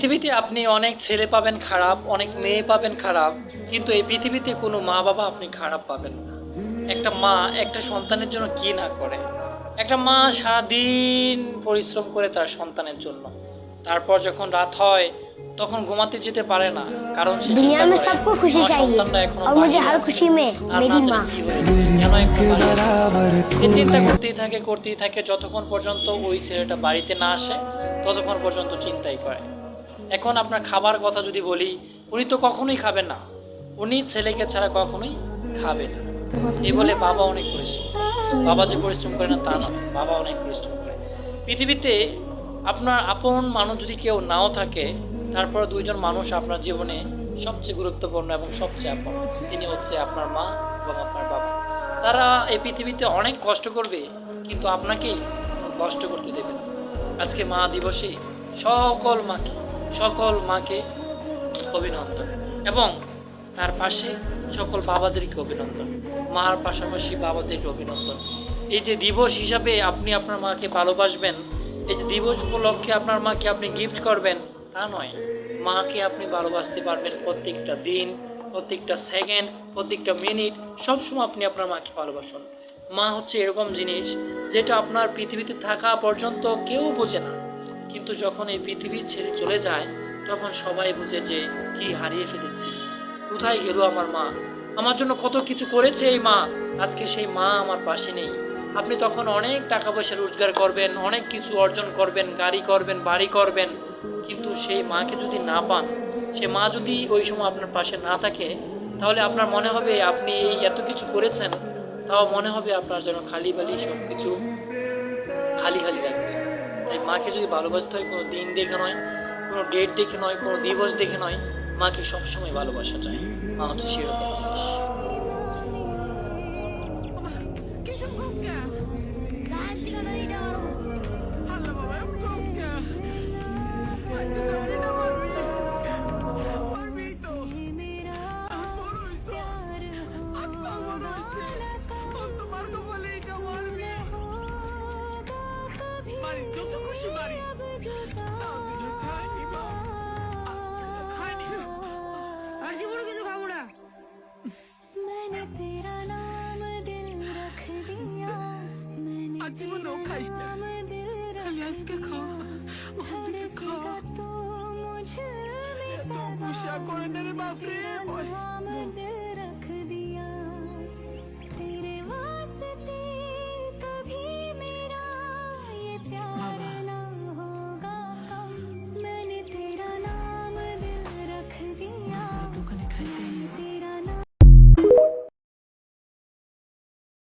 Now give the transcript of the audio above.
পৃথিবীতে আপনি অনেক ছেলে পাবেন খারাপ, অনেক মেয়ে পাবেন খারাপ, কিন্তু এই পৃথিবীতে কোনো মা বাবা আপনি খারাপ পাবেন না। একটা মা একটা সন্তানের জন্য কি না করে। একটা মা সারাদিন পরিশ্রম করে তার সন্তানের জন্য। তারপর যখন রাত হয় তখন ঘুমাতে যেতে পারে না, কারণ সে दुनिया চিন্তা में করে सबको खुशी আমার चाहिए সন্তানটা এখনো और मुझे বাহিরে हर আছে, खुशी में তার मेरी না माँ। জানি কি হয়েছে, কেন এখনো বাহিরে আছে। এই চিন্তা করতেই থাকে যতক্ষণ পর্যন্ত ওই ছেলেটা বাড়িতে না আসে ততক্ষণ পর্যন্ত চিন্তাই করে। এখন আপনার খাবার কথা যদি বলি, উনি তো কখনোই খাবেন না, উনি ছেলেকে ছাড়া কখনোই খাবে না। এই বলে বাবা অনেক পরিশ্রম, বাবা যে পরিশ্রম করে না তা নয়, বাবা অনেক পরিশ্রম করে। পৃথিবীতে আপনার আপন মানুষ যদি কেউ নাও থাকে, তারপর দুইজন মানুষ আপনার জীবনে সবচেয়ে গুরুত্বপূর্ণ এবং সবচেয়ে আপন, তিনি হচ্ছে আপনার মা এবং আপনার বাবা। তারা এই পৃথিবীতে অনেক কষ্ট করবে, কিন্তু আপনাকে কষ্ট করতে দেবে না। আজকে মা দিবসে সকল মাকে অভিনন্দন, এবং তার পাশে সকল বাবাদেরকে অভিনন্দন, মার পাশাপাশি বাবাদেরকে অভিনন্দন। এই যে দিবস হিসাবে আপনি আপনার মাকে ভালোবাসবেন, এই যে দিবস উপলক্ষে আপনার মাকে আপনি গিফট করবেন, তা নয়। মাকে আপনি ভালোবাসতে পারবেন প্রত্যেকটা দিন, প্রত্যেকটা সেকেন্ড, প্রত্যেকটা মিনিট, সবসময় আপনি আপনার মাকে ভালোবাসুন। মা হচ্ছে এরকম জিনিস যেটা আপনার পৃথিবীতে থাকা পর্যন্ত কেউ বোঝে না, কিন্তু যখন এই পৃথিবী ছেড়ে চলে যায় তখন সবাই বুঝে যে কি হারিয়ে ফেলেছি, কোথায় গেল আমার মা, আমার জন্য কত কিছু করেছে এই মা, আজকে সেই মা আমার পাশে নেই। আপনি তখন অনেক টাকা পয়সা রোজগার করবেন, অনেক কিছু অর্জন করবেন, গাড়ি করবেন, বাড়ি করবেন, কিন্তু সেই মাকে যদি না পান, সে মা যদি ওই সময় আপনার পাশে না থাকে, তাহলে আপনার মনে হবে আপনি এই এত কিছু করেছেন, তাও মনে হবে আপনার যেন খালি বালি সব কিছু খালি খালি লাগবে। তাই মাকে যদি ভালোবাসতে হয়, কোনো দিন দেখে নয়, কোনো ডেট দেখে নয়, কোনো দিবস দেখে নয়, মাকে সবসময় ভালোবাসা যায়। মা হচ্ছে সেরকম জিনিস। কিসব কসকা? আল্লাহ বাবা, আমি কসকা। আজকে তো এটা মারবি। মারবি তো। আমি বড় হইছি। আত্মা বড় হইছে। তোমার কপালে এটা মারবি। মারি, যত খুশি মারি। আমি না খাইনি মা। আমি না খাইনি। আর জীবনে কিছু খাবো না। আর জীবনেও খাইস না। খালি আজকে খা। অন্যদিকে খা। এত গুসা করে না রে বাপরে।